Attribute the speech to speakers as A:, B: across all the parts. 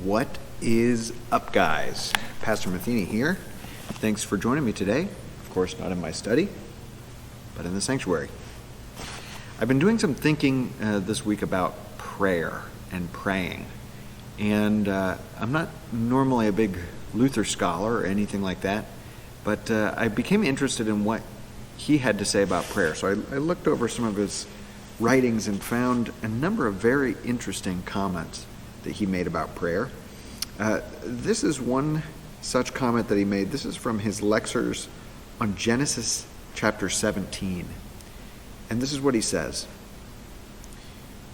A: What is up, guys? Pastor Matheny here. Thanks for joining me today. Of course, not in my study, but in the sanctuary. I've been doing some thinking this week about prayer and praying. And I'm not normally a big Luther scholar or anything like that, but I became interested in what he had to say about prayer. So I looked over some of his writings and found a number of very interesting comments that he made about prayer. This is one such comment that he made. This is from his lectures on Genesis chapter 17. And this is what he says.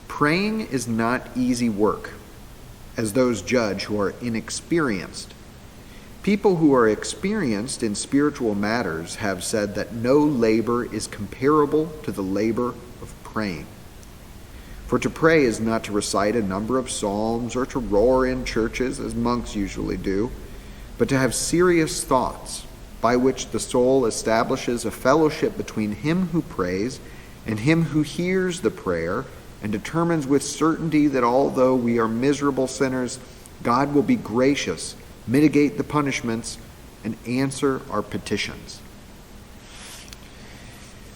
A: Praying is not easy work, as those judge who are inexperienced. People who are experienced in spiritual matters have said that no labor is comparable to the labor of praying. For to pray is not to recite a number of psalms or to roar in churches as monks usually do, but to have serious thoughts by which the soul establishes a fellowship between him who prays and him who hears the prayer and determines with certainty that although we are miserable sinners, God will be gracious, mitigate the punishments, and answer our petitions.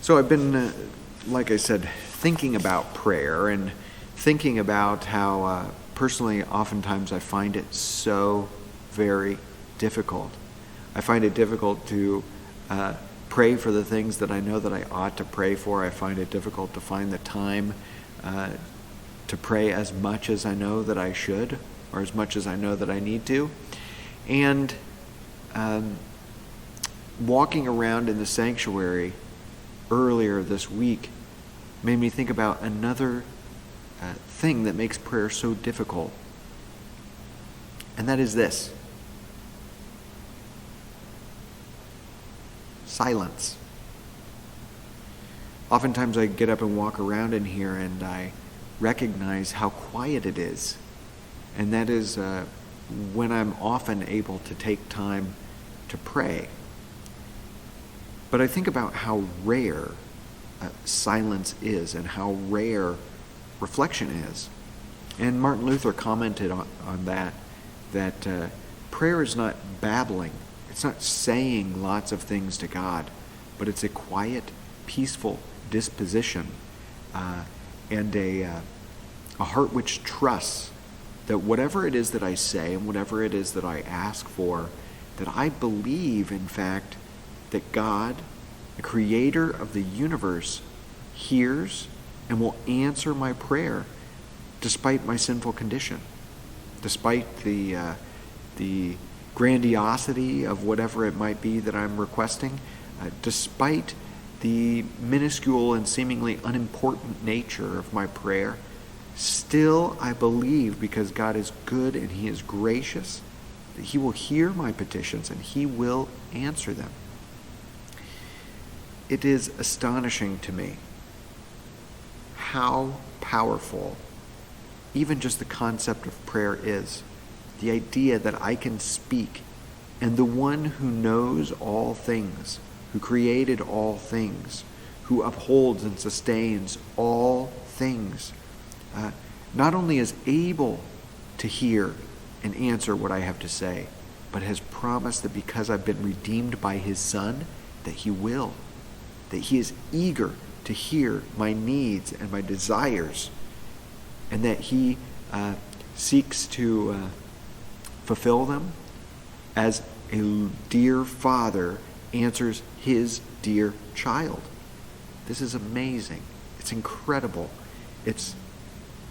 A: So I've been, like I said, thinking about prayer and thinking about how personally oftentimes I find it so very difficult. I find it difficult to pray for the things that I know that I ought to pray for. I find it difficult to find the time to pray as much as I know that I should, or as much as I know that I need to. And walking around in the sanctuary earlier this week made me think about another thing that makes prayer so difficult. And that is this. Silence. Oftentimes I get up and walk around in here and I recognize how quiet it is. And that is when I'm often able to take time to pray. But I think about how rare silence is and how rare reflection is. And Martin Luther commented on that prayer is not babbling. It's not saying lots of things to God, but it's a quiet, peaceful disposition and a heart which trusts that whatever it is that I say and whatever it is that I ask for, that I believe, in fact, that God, the creator of the universe, hears and will answer my prayer despite my sinful condition, despite the grandiosity of whatever it might be that I'm requesting, despite the minuscule and seemingly unimportant nature of my prayer. Still, I believe, because God is good and he is gracious, that he will hear my petitions and he will answer them. It is astonishing to me how powerful even just the concept of prayer is. The idea that I can speak and the one who knows all things, who created all things, who upholds and sustains all things, not only is able to hear and answer what I have to say, but has promised that because I've been redeemed by his Son, that he will, that he is eager to hear my needs and my desires, and that he seeks to fulfill them as a dear father answers his dear child. This is amazing. It's incredible. It's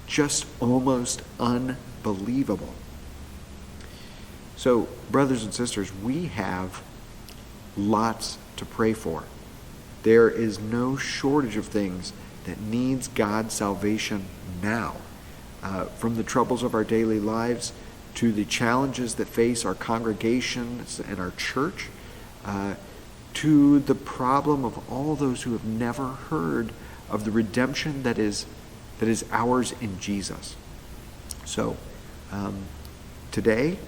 A: just almost unbelievable. So, brothers and sisters, we have lots to pray for. There is no shortage of things that needs God's salvation now. From the troubles of our daily lives to the challenges that face our congregations and our church, to the problem of all those who have never heard of the redemption that is ours in Jesus. So, today,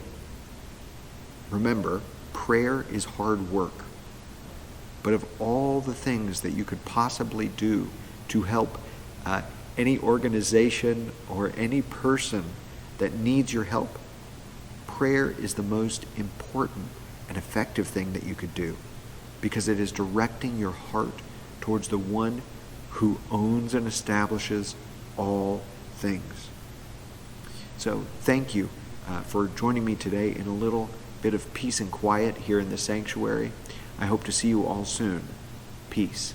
A: remember, prayer is hard work. But of all the things that you could possibly do to help any organization or any person that needs your help, prayer is the most important and effective thing that you could do, because it is directing your heart towards the one who owns and establishes all things. So thank you for joining me today in a little bit of peace and quiet here in the sanctuary. I hope to see you all soon. Peace.